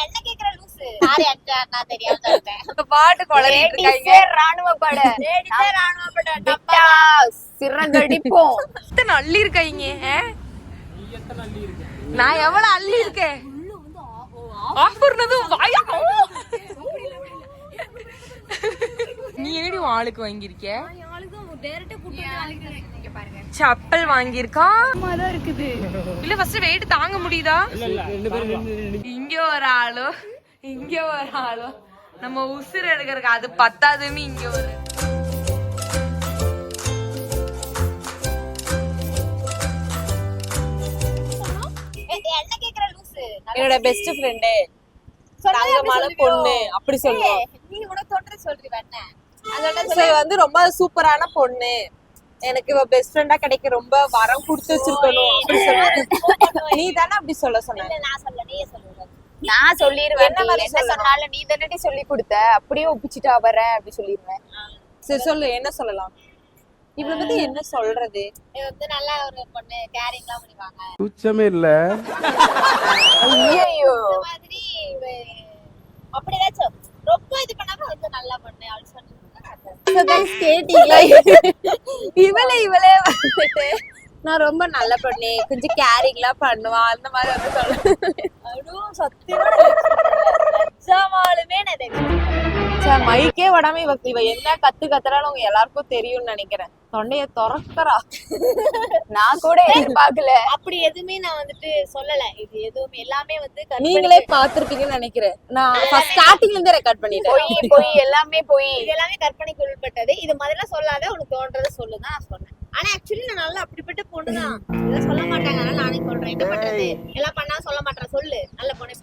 என்ன கேக்குற லூசு சாரி அக்கா நான் தெரியாம சொல்லிட்டேன் பாட்டு கொளறிட்டு இருக்காங்க ராணுவ பட லேடிஸே ராணுவ பட டப்பா சிறங்கடிப்போம் எத்தனை அள்ளி இருக்காங்க நான் எவ்வளவு அள்ளி இருக்கேன் ஆஃபர்னதும் வாயா நீ ஏடி ஆளுக்கு வாங்கியிருக்க சப்பல் வாங்கியிருக்கான் இருக்குது இல்ல ஃபர்ஸ்ட் வெயிட் தாங்க முடியுதா இங்க ஒரு ஆளோ இங்க ஒரு ஆளோ நம்ம உசுறு எடுக்கிறதுக்கு அது பத்தாதுன்னு இங்க ஒரு என்ன கேக்குற லூசு என்னோட பெஸ்ட் ஃப்ரெண்டு தங்கமான பொண்ணு அப்படி சொல்லுவோம் நீ உனக்கு தோன்றது சொல்றீ என்ன வந்து ரொம்ப சூப்பரான பொண்ணு எனக்கு இவ பெஸ்ட் ஃப்ரெண்டா கிடைக்க ரொம்ப வரம் கொடுத்து வச்சிருக்கணும் அப்படி சொல்லுவாரு நீ தானே அப்படி சொல்ல சொன்ன நான் சொல்ல நீயே சொல்லுங்க நான் சொல்லிடுவேன் என்ன மாதிரி சொன்னாலும் நீ தானே சொல்லி கொடுத்த அப்படியே ஒப்பிச்சுட்டா வர அப்படி சொல்லிடுவேன் சரி சொல்லு என்ன சொல்லலாம் இவளை பத்தி என்ன சொல்றது இது வந்து நல்லா ஒரு பொண்ணு கேரிங்லாம் பண்ணுவாங்க துச்சமே இல்ல ஐயோ இந்த மாதிரி அப்படி ஏதாச்சும் ரொம்ப இது பண்ணாம வந்து நல்லா பண்ணு அப்படி சொன்னீங்க கேட்டீங்களா இவளே வந்துட்டு நான் ரொம்ப நல்ல பொண்ணு கொஞ்சம் கேரிங்லாம் பண்ணுவா அந்த மாதிரி வந்து அதுவும் சத்தியமா நிஜமாலுமே நான் மைக்கே விடாம இவ என்ன கத்துறான்னு உங்க எல்லாருக்கும் தெரியும்னு நினைக்கிறேன் தொண்டைய திறக்கறா நான் கூட எதிர்பார்க்கல அப்படி எதுவுமே நான் வந்துட்டு சொல்லல இது எதுவுமே எல்லாமே வந்து நீங்களே பாத்துருப்பீங்கன்னு நினைக்கிறேன் நான் ஸ்டார்டிங்ல இருந்தே ரெக்கார்ட் பண்ணிட்டேன் போய் எல்லாமே இது எல்லாமே கற்பனைக்கு உள்பட்டது இது மாதிரிலாம் சொல்லாத உனக்கு தோன்றதை சொல்லுதான் நான் சொன்னேன் ஆனா ஆக்சுவலி நான் நல்லா அப்படிப்பட்ட பொண்ணுதான் இதெல்லாம் சொல்ல மாட்டாங்க அதனால நானே சொல்றேன் என்ன பண்றது எல்லாம் பண்ணா சொல்ல மாட்டேன் சொல்லு நல்ல பொண்ணு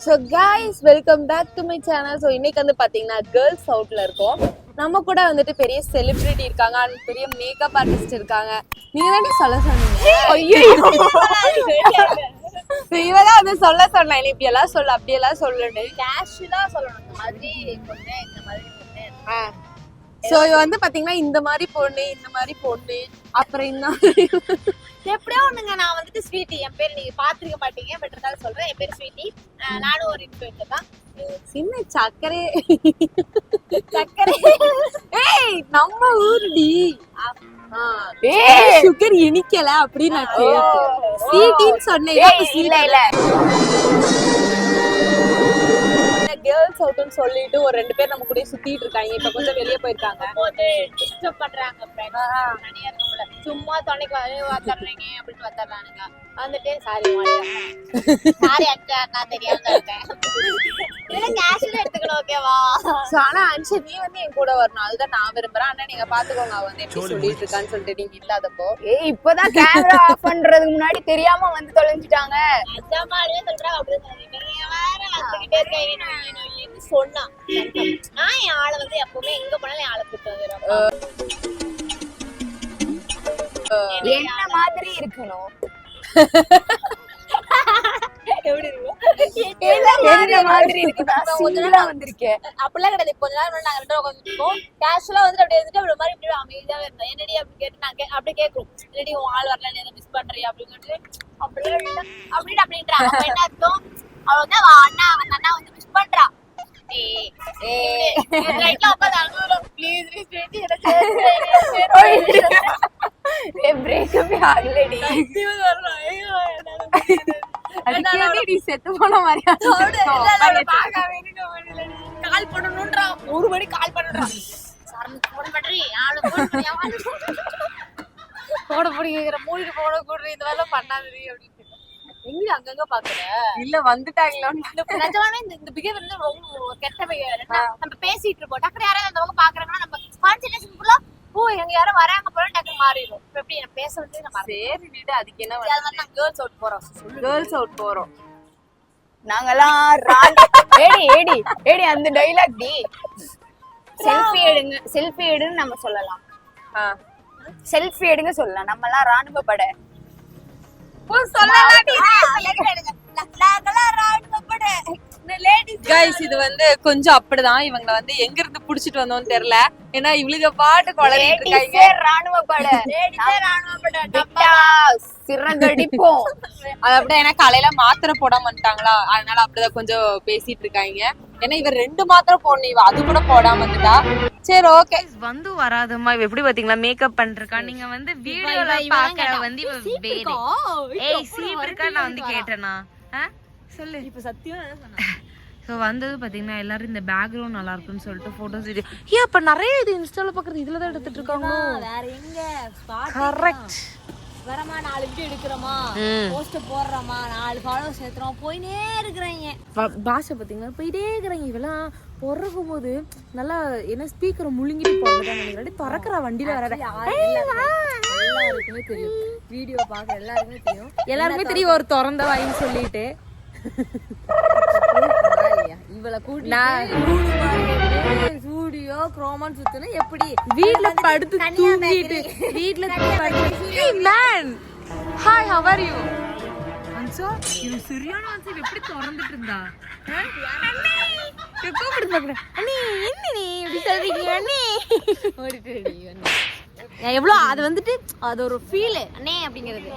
so guys welcome back to my channel. So இன்னைக்கு வந்து பார்த்தீங்கன்னா கேர்ள்ஸ் அவுட்ல இருக்கோம். நம்ம கூட வந்துட்டு பெரிய செலிபிரிட்டி இருக்காங்க அண்ட் பெரிய மேக்கப் ஆர்டிஸ்ட் இருக்காங்க. நீங்க தானே சொல்ல சொன்னீங்க? இவதான் வந்து சொல்ல சொன்னேன் இப்படி எல்லாம் சொல்லு அப்படியெல்லாம் சொல்லுன்னு கேஷுவலா சொல்லணும் இந்த மாதிரி பொண்ணு இந்த மாதிரி பொண்ணு. ஸோ இவ வந்து பாத்தீங்கன்னா இந்த மாதிரி பொண்ணு அப்புறம் இன்னும் எப்படியோ ஒண்ணுங்க நான் வந்துட்டு ஸ்வீட்டி என் பேர் நீங்க பாத்துருக்க மாட்டீங்க பட் இருந்தாலும் சொல்றேன் என் பேர் ஸ்வீட்டி நானும் ஒரு இன்ஃபுளுசர் தான் சின்ன சக்கரை ஏய் நம்ம ஊருடி சுகர் இனிக்கல அப்படின்னு நான் கேட்டேன் ஸ்வீட்டின்னு சொன்னேன் இல்ல கேர்ள்ஸ் அவுட்னு சொல்லிட்டு ஒரு 2 பேர் நம்ம கூட சுத்திட்டு இருக்காங்க இப்ப கொஞ்சம் வெளியே போயிருக்காங்க போட்டு டிஸ்டர்ப் பண்றாங்க தனியா இருக்கும்ல சும்மா தொலைக்கு வந்துடுறீங்க அப்படின்னு வந்துடுறானுங்க வந்துட்டு சாரி அக்கா நான் தெரியாம சொல்லிட்டேன் கேஷ்ல எடுத்துக்கணும் ஓகேவா ஆனா அன்ஷு நீ வந்து என் கூட வரணும் அதுதான் நான் விரும்புறேன் ஆனா நீங்க பாத்துக்கோங்க அவ வந்து எப்படி சொல்லிட்டு இருக்கான்னு சொல்லிட்டு நீங்க இல்லாதப்போ இப்பதான் கேமரா ஆஃப் பண்றதுக்கு முன்னாடி தெரியாம வந்து தொலைஞ்சிட்டாங்க நிஜமாலே சொல்றாங்க அப்படின்னு நீங்க வேற வந்துகிட்டே இருக்கீங்க சொன்னா நான் என் ஆளை வந்து எப்பவுமே எங்க போனாலும் என் ஆளை கூட்டு வந்துடுறேன் என்ன மாதிரி இருக்கணும் எப்படி இருக்கும் அப்படிலாம் கிடையாது கொஞ்ச நேரம் நாங்க 2 பேரும் உட்காந்துருக்கோம் கேஷுவலா வந்து அப்படியே இருந்துட்டு அப்படி மாதிரி இப்படி அமைதியாவே இருந்தேன் என்னடி அப்படி கேட்டு நாங்க அப்படி கேட்கும் என்னடி உன் ஆள் வரல நீ மிஸ் பண்றியா அப்படின்னு சொல்லிட்டு அப்படின்றான் அப்ப என்ன அர்த்தம் அவ வந்து அண்ணா வந்து மிஸ் பண்றா செத்து போன மாதிரி கால் பண்ணணும்ன்றா 1 மணி கால் பண்ணுறான் போட பிடிக்கிற மூடிட்டு போட கூடுற இந்த வேலை பண்ணாதீ அப்படின்னு எங்க அங்கங்க பாக்குற இல்ல வந்துட்டாங்களோன்னு நிஜமாவே இந்த பிஹேவியர் வந்து ரொம்ப கெட்ட பிஹேவியர் நம்ம பேசிட்டு இருப்போம் டக்குனு யாராவது அந்தவங்க பாக்குறாங்கன்னா நம்ம கான்சன்ட்ரேஷன் ஃபுல்லா எங்க யாரும் வராங்க போல டக்கு மாறிடும் எப்படி நான் பேச வந்து நம்ம சரி வீடு அதுக்கு என்ன வந்து கேர்ள்ஸ் அவுட் போறோம் கேர்ள்ஸ் அவுட் போறோம் நாங்கெல்லாம் ஏடி அந்த டைலாக் டி செல்ஃபி எடுன்னு நம்ம சொல்லலாம் செல்ஃபி எடுங்க சொல்லலாம் நம்ம எல்லாம் ராணுவ படை கைஸ் இது வந்து கொஞ்சம் அப்படிதான். இவங்க வந்து எங்க இருந்து புடிச்சிட்டு வந்தோம்னு தெரியல. ஏன்னா இவளுக்கு பாட்டு குழந்தைட்டு இருக்காங்க. ராணுவ பட சிறகடிப்போம். அது அப்படியே ஏன்னா காலையில மாத்திரை போடாம வந்துட்டாங்களா, அதனால அப்படிதான் கொஞ்சம் பேசிட்டு இருக்காங்க. ஏன்னா இவ 2 மாத்திரை போடணும், இவ அது கூட போடாம வந்துட்டா. சரி ஓகே. வந்து வராதம்மா இவ எப்படி பாத்தீங்களா மேக்கப் பண்றா. நீங்க வந்து வீடியோல பாக்குற வந்து இவ வேற. ஏய் சீப் இருக்கா நான் வந்து கேட்டேனா சொல்லு இப்ப சத்தியம் என்ன சொன்னா. ஸோ வந்தது பார்த்தீங்கன்னா எல்லாரும் இந்த பேக்ரவுண்ட் நல்லா இருக்குன்னு சொல்லிட்டு ஃபோட்டோஸ் வீடியோ. ஏன் அப்போ நிறைய இது இன்ஸ்டாவில் பார்க்குறது இதில் தான் எடுத்துட்டு இருக்காங்க. வேற எங்க கரெக்ட். வரமா 4 வீடியோ எடுக்கிறோமா, போஸ்ட் போடுறோமா, 4 ஃபாலோவர்ஸ் சேர்த்துறோம், போயினே இருக்கிறாங்க. பாஷை பார்த்தீங்கன்னா போயிட்டே இருக்கிறாங்க. இவெல்லாம் பொறக்கும் போது நல்லா என்ன ஸ்பீக்கரை முழுங்கிட்டு போகிறதா நினைக்கிறேன். திறக்கிற வண்டியில் வர எல்லாருக்குமே தெரியும், வீடியோ பார்க்க எல்லாருக்குமே தெரியும் ஒரு திறந்த வாயின்னு சொல்லிட்டு இவளை கூட்டி ஸ்டூடியோ குரோமான் சுத்துனா எப்படி வீட்ல படுத்து தூங்கிட்டு வீட்ல man hi how are you அன்சோ இது சரியான ஆன்சர். எப்படி திறந்துட்டு இருந்தா கூப்பிட்டு பாக்குறேன். அண்ணி என்ன நீ இப்படி சொல்றீங்க அண்ணி ஓடிட்டு எவ்வளோ அது வந்துட்டு அது ஒரு ஃபீல். அண்ணே அப்படிங்கிறது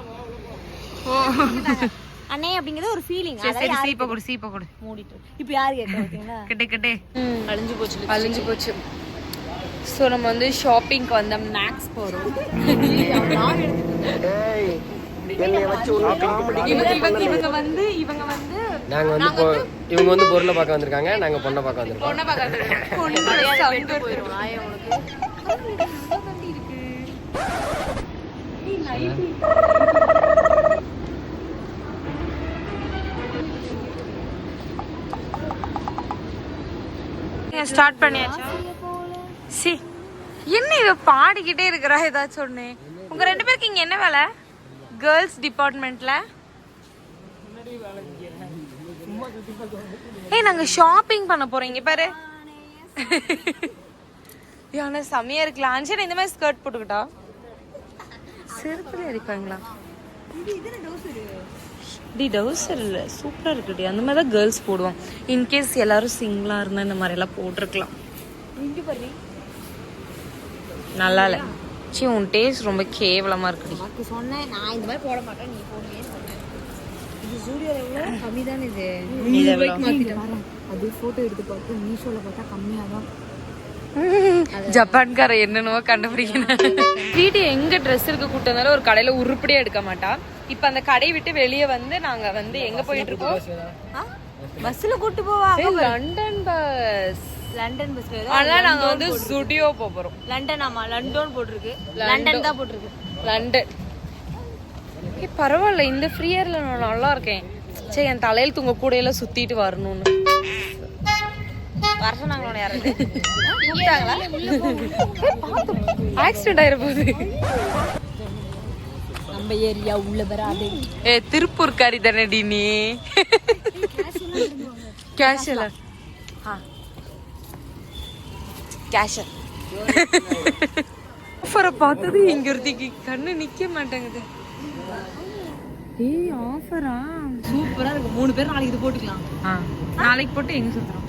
அண்ணே அப்படிங்கிறது ஒரு ஃபீலிங். சரி சீப்ப கொடு சீப்ப கொடு மூடிட்டு இப்போ யாரு கேட்க பார்த்தீங்களா கிட்டே அழிஞ்சு போச்சு. ஸோ நம்ம வந்து ஷாப்பிங்க்கு வந்த மேக்ஸ் போகிறோம். இவங்க வந்து பொருளை பார்க்க வந்திருக்காங்க, நாங்க பொண்ணை பார்க்க வந்திருக்கோம். ஸ்டார்ட் பண்ணியாச்சா? சி என்ன இவ பாடிக்கிட்டே இருக்கிறா ஏதாச்சும் ஒண்ணு. உங்க 2 பேருக்கு இங்க என்ன வேலை? கேர்ள்ஸ் டிபார்ட்மெண்ட்ல. ஏய் நாங்க ஷாப்பிங் பண்ண போறோம். இங்க பாரு யானை செமையா இருக்குல்ல. அஞ்சனா இந்த மாதிரி ஸ்கர்ட் போட்டுக்கிட்டா செருப்புல அடிப்பாங்களா? டி டவுசர் இல்லை சூப்பராக இருக்குடி. அந்த மாதிரி தான் கேர்ள்ஸ் போடுவோம். இன்கேஸ் எல்லாரும் சிங்கிளாக இருந்தால் இந்த மாதிரி எல்லாம் போட்டிருக்கலாம். நல்லா இல்லை. சி உன் டேஸ்ட் ரொம்ப கேவலமாக இருக்குடி. சொன்னேன் நான் இந்த மாதிரி போட மாட்டேன், நீ போடுவேன்னு சொன்னேன். இது ஸ்டூடியோல எவ்வளோ கம்மி தானே இது. அது ஃபோட்டோ எடுத்து பார்த்து மீஷோவில் பார்த்தா கம்மியாக தான். ஜப்பான்கார என்னென்னவோ கண்டுபிடிக்கணும். வீட்டு எங்க ட்ரெஸ் இருக்க கூட்டனால ஒரு கடையில உருப்படியா எடுக்க மாட்டா. இப்ப அந்த கடையை விட்டு வெளியே வந்து நாங்க வந்து எங்க போயிட்டு இருக்கோம்? பஸ்ல கூட்டு போவா. London bus. London bus. ஆனா நாங்க வந்து ஸ்டுடியோ போறோம். லண்டன். ஆமா லண்டன் போட்டிருக்கு. லண்டன் தான் போட்டிருக்கு. லண்டன். பரவாயில்ல இந்த ஃப்ரீயர்ல நான் நல்லா இருக்கேன். சரி என் தலையில தூங்க கூடையில சுத்திட்டு வரணும்னு வருஷனாங்களோட யாராவது ஆக்சிடென்ட் ஆயிர போகுது. நம்ம ஏரியா உள்ள வராது. திருப்பூர் காரி தானடி நீ. கேஷுவலர் கேஷர் ஆஃபரை பார்த்தது இங்க ஒருத்திக்கு கண்ணு நிக்க மாட்டேங்குது. ஏய் ஆஃபரா சூப்பரா இருக்கு. 3 பேர் நாளைக்கு இது போட்டுக்கலாம். நாளைக்கு போட்டு எங்க சுத்துறோம்?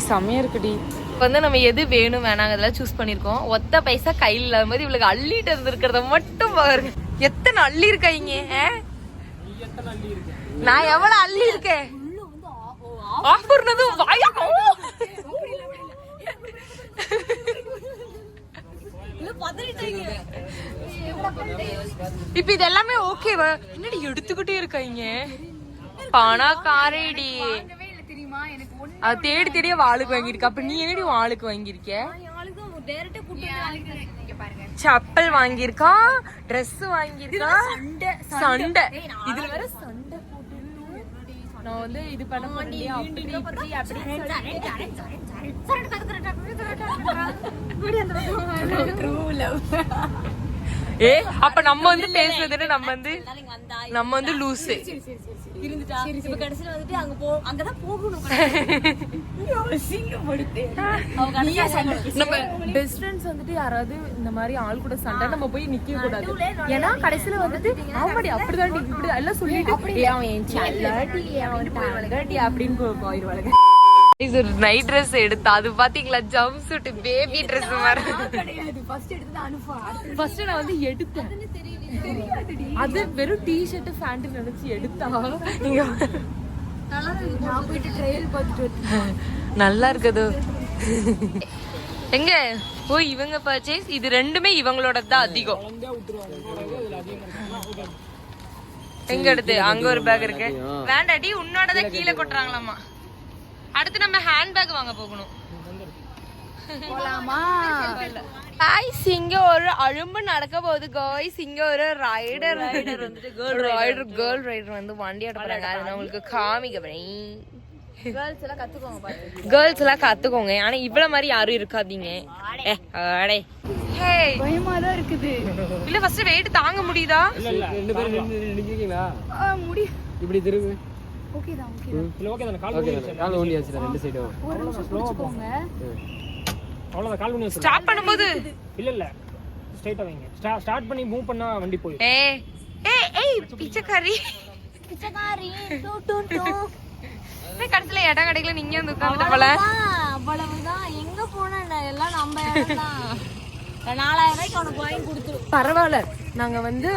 செமையா இருக்குடி. இப்போ வந்து நம்ம எது வேணும் வேணாங்க இதெல்லாம் சூஸ் பண்ணிருக்கோம். ஒத்த பைசா கையில் இல்லாத போது இவளுக்கு அள்ளிட்டு இருந்திருக்கிறத மட்டும் பாருங்க. எத்தனை அள்ளி இருக்காங்க? நான் எவ்வளவு அள்ளி இருக்கேன்? ஆஃபர்னதும் வாயா. இப்ப இது எல்லாமே ஓகேவா? என்னடி எடுத்துக்கிட்டே இருக்காங்க? பணக்காரடி. அது தேடி தேடியே வாளுக்கு வாங்கிருக்க. அப்ப நீ என்னடி வாளுக்கு வாங்கிருக்க? செப்பல் வாங்கிருக்கா, ட்ரெஸ் வாங்கிருக்கா, சண்டை. இதுல வேற சண்டை போட்டு நான் வந்து இது பண்ண முடியல. ஏ அப்ப நம்ம வந்து பேசுறது நம்ம வந்து லூசு இருந்துட்டா. இப்ப கடைசில வந்துட்டு அங்கதான் போகணும். நம்ம பெஸ்ட் ஃப்ரெண்ட்ஸ் வந்துட்டு யாராவது இந்த மாதிரி ஆள் கூட சண்டை நம்ம போய் நிக்க கூடாது. ஏன்னா கடைசியில வந்துட்டு ஆமாடி அப்படிதான் இப்படி எல்லாம் சொல்லிட்டு அவன் என் செல்லடி அவன் தங்கடி அப்படின்னு போயிடுவாங்க. இது ஒரு நைட் ட்ரெஸ் எடுத்தா அது பாத்தீங்களா, ஜம்ப் சூட் பேபி ட்ரெஸ் மாதிரி. ஃபர்ஸ்ட் நான் வந்து எடுத்தேன், அது வெறும் டி-ஷர்ட் பேண்ட் நினைச்சு எடுத்தா. இங்க நான் போயிட்டு ட்ரையல் பார்த்துட்டு நல்லா இருக்குது. எங்க ஓ இவங்க பர்ச்சேஸ் இது ரெண்டுமே இவங்களோட தான் அதிகம். எங்க எடுத்து அங்க ஒரு பேக் இருக்கு. வேண்டாடி உன்னோடதான் கீழே கொட்டுறாங்களாமா. அடுத்து நம்ம ஹேண்ட் பேக் வாங்க போகணும். போலாமா? காய்ஸ் இங்க ஒரு அழும்பு நடக்க போகுது. காய்ஸ் இங்க ஒரு ரைடர் வந்துட்டு கேர்ள் ரைடர் வந்து வண்டி எடுப்பாங்க. அது நான் உங்களுக்கு காமிக்கிறேன். கேர்ள்ஸ் எல்லாம் கத்துக்கோங்க. ஆனா இவ்வளவு மாதிரி யாரும் இருக்காதீங்க. பயமா தான் இருக்குது. இல்ல ஃபர்ஸ்ட் வெயிட் தாங்க முடியுதா? ரெண்டு பேரும் நிக்கிறீங்களா? முடியும். இப்படி திரும்பு. ஓகே தான். இல்ல ஓகே தான். கால் ஊனி வச்சிர ரெண்டு சைடும். ஒரு நிமிஷம் புடிச்சுக்கோங்க. அவ்வளவுதான். கால் பண்ணி ஸ்டார்ட் பண்ணும்போது இல்ல ஸ்ட்ரைட்டா வைங்க. ஸ்டார்ட் பண்ணி மூவ் பண்ணா வண்டி போயிடும். ஏய் பிச்சைக்காரி கடைசியில இடம் கிடைக்கல, நீங்க வந்து உட்காந்துட்டு போல. அவ்வளவுதான். எங்க போன எல்லாம் நம்ம இடம் தான். 4000 ரூபாய்க்கு உனக்கு வாங்கி கொடுத்துரும். பரவாயில்ல. நாங்க வந்து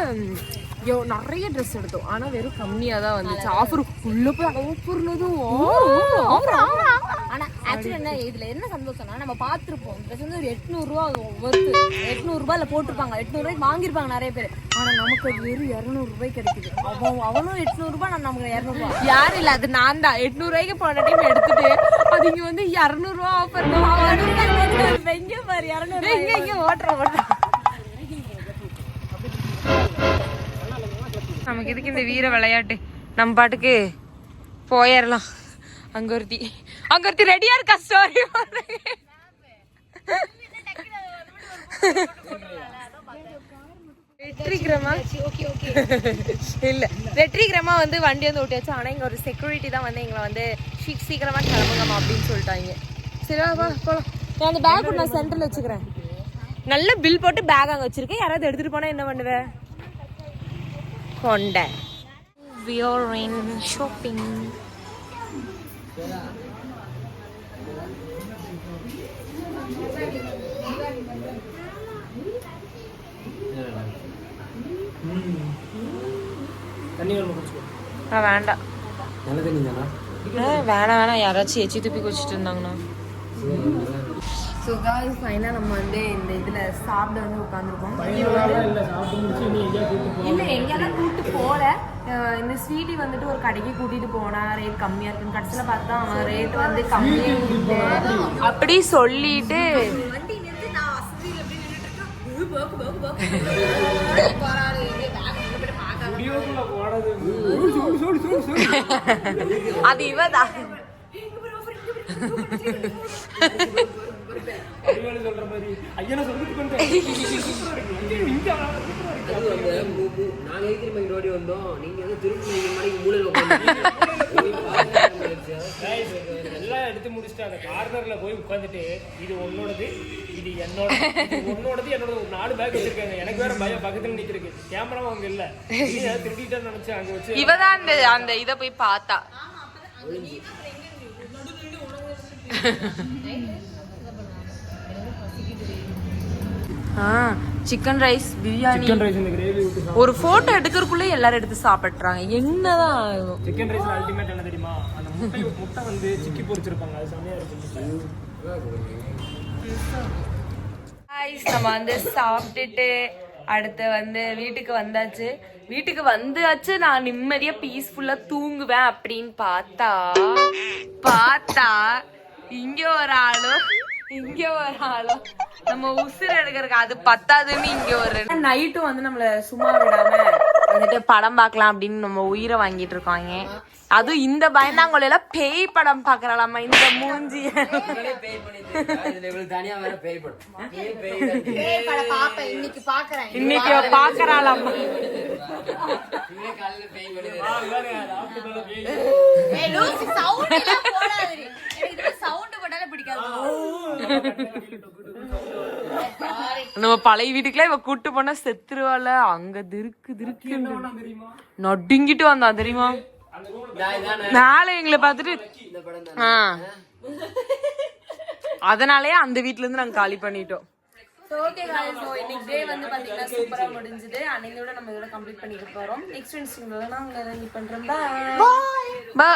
நிறைய ட்ரெஸ் எடுத்தோம், ஆனா வெறும் கம்மியா தான் வந்துச்சு. ஆஃபர் உள்ள போய் ஆஃபர்னதும் ஆனா ஆக்சுவலி என்ன இதுல என்ன சந்தோஷம்னா, நம்ம பாத்துருப்போம் ட்ரெஸ் வந்து ஒரு 800 ரூபா ஒர்த்து. 800 ரூபாயில போட்டிருப்பாங்க. 800 ரூபாய்க்கு வாங்கிருப்பாங்க நிறைய பேர். ஆனா நமக்கு அது வெறும் 200 ரூபாய் கிடைக்குது. அவனும் 800 ரூபாய், நமக்கு 200 ரூபாய். யாரும் இல்ல, அது நான் தான் 800 ரூபாய்க்கு போன டைம் எடுத்துட்டு அது இங்க வந்து 200 ரூபா ஆஃபர். வெங்க பாரு 200 இங்க ஓட்டுற நமக்கு எதுக்கு இந்த வீர விளையாட்டு? நம்ம பாட்டுக்கு போயிடலாம். அங்க ஒருத்தி ரெடியா இருக்கா ஸ்டோரி. இல்ல வெற்றிகரமா வந்து வண்டி வந்து ஓட்டியாச்சு. ஆனா இங்க ஒரு செக்யூரிட்டி தான் வந்து எங்களை வந்து சீக்கிரமா கிளம்புங்கம்மா அப்படின்னு சொல்லிட்டாங்க. சரி வா போலாம். நான் அந்த பேக் நான் சென்டர்ல வச்சுக்கிறேன். நல்ல பில் போட்டு பேக் அங்க வச்சிருக்கேன். யாராவது எடுத்துட்டு போனா என்ன பண்ணுவேன்? கொண்ட we are in shopping. தண்ணி வேணுமா குடிச்சுக்கோ. வேண்டாம். நல்ல தண்ணி தானா? வேணாம் யாராச்சும் எச்சி துப்பி குடிச்சிட்டு இருந்தாங்கண்ணா. ஸோ காய்ஸ் ஃபைனலாக நம்ம வந்து இந்த இதில் சாப்பிட வந்து உட்காந்துருக்கோம். இல்லை எங்கெல்லாம் கூப்பிட்டு போகல. இந்த ஸ்வீட்டி வந்துட்டு ஒரு கடைக்கு கூட்டிட்டு போனா ரேட் கம்மியா இருக்குன்னு கடைசியில் பார்த்தா அவன் ரேட் வந்து கம்மியாக அப்படி சொல்லிட்டு அது இவதான் சொல்ற மாதிரி ஐயா சொல்லிட்டு நாங்க இருக்கிற ரோடி வந்தோம். நீங்க வந்து திருப்பி மணிக்கு மூலையில எல்லாம் எடுத்து முடிச்சுட்டு அந்த கார்னர்ல போய் உட்காந்துட்டு இது உன்னோடது இது உன்னோடது என்னோட ஒரு 4 பேக் வச்சிருக்காங்க. எனக்கு வேற பயம் பக்கத்துல நிக்கிறதுக்கு. கேமரா அங்க இல்ல. திருடிட்டேன்னு நினைச்சு அங்க வச்சு இவதான் அந்த இத போய் பார்த்தா. சிக்கன் ரைஸ் பிரியாணி ஒரு போட்டோ எடுக்கிறதுக்குள்ள எல்லாரும் எடுத்து சாப்பிடுறாங்க. என்னதான் சிக்கன் ரைஸ் அல்டிமேட் என்ன தெரியுமா? அந்த முட்டை வந்து சிக்கி பொரிச்சிருப்பாங்க. அது செமையா இருக்கு. நம்ம வந்து சாப்பிட்டுட்டு அடுத்து வந்து வீட்டுக்கு வந்தாச்சு. நான் நிம்மதியா பீஸ்ஃபுல்லா தூங்குவேன் அப்படின்னு பார்த்தா இங்க ஒரு ஆளும் நம்ம உசுறு எடுக்கிறதுக்கு அது பத்தாதுன்னு இங்க ஒரு நைட்டும் வந்து நம்மள சும்மா விடாம வந்துட்டு படம் பார்க்கலாம் அப்படின்னு நம்ம உயிரை வாங்கிட்டு இருக்காங்க. அதுவும் இந்த பயந்தாங்கொள்ள எல்லாம் பேய் படம் பாக்குறாளாமா. இந்த மூஞ்சி இன்னைக்கு பாக்குறாளாமா. சவுண்ட் நம்ம பழைய வீட்டுக்குலாம் இவ கூட்டு போனா செத்துருவாள். அங்க திருக்கு நடுங்கிட்டு வந்தான் தெரியுமா. மேல எங்களை பார்த்துட்டு அதனாலயே அந்த வீட்டுல இருந்து நாங்க காலி பண்ணிட்டோம். ஓகே गाइस, சோ இன்னைக்கு டே வந்து பாத்தீங்கன்னா சூப்பரா முடிஞ்சது. அன்னையோட நம்ம இதோட கம்ப்ளீட் பண்ணிக்க போறோம். நெக்ஸ்ட் இன்ஸ்டால நாங்க மீட் பண்றோம். Bye by.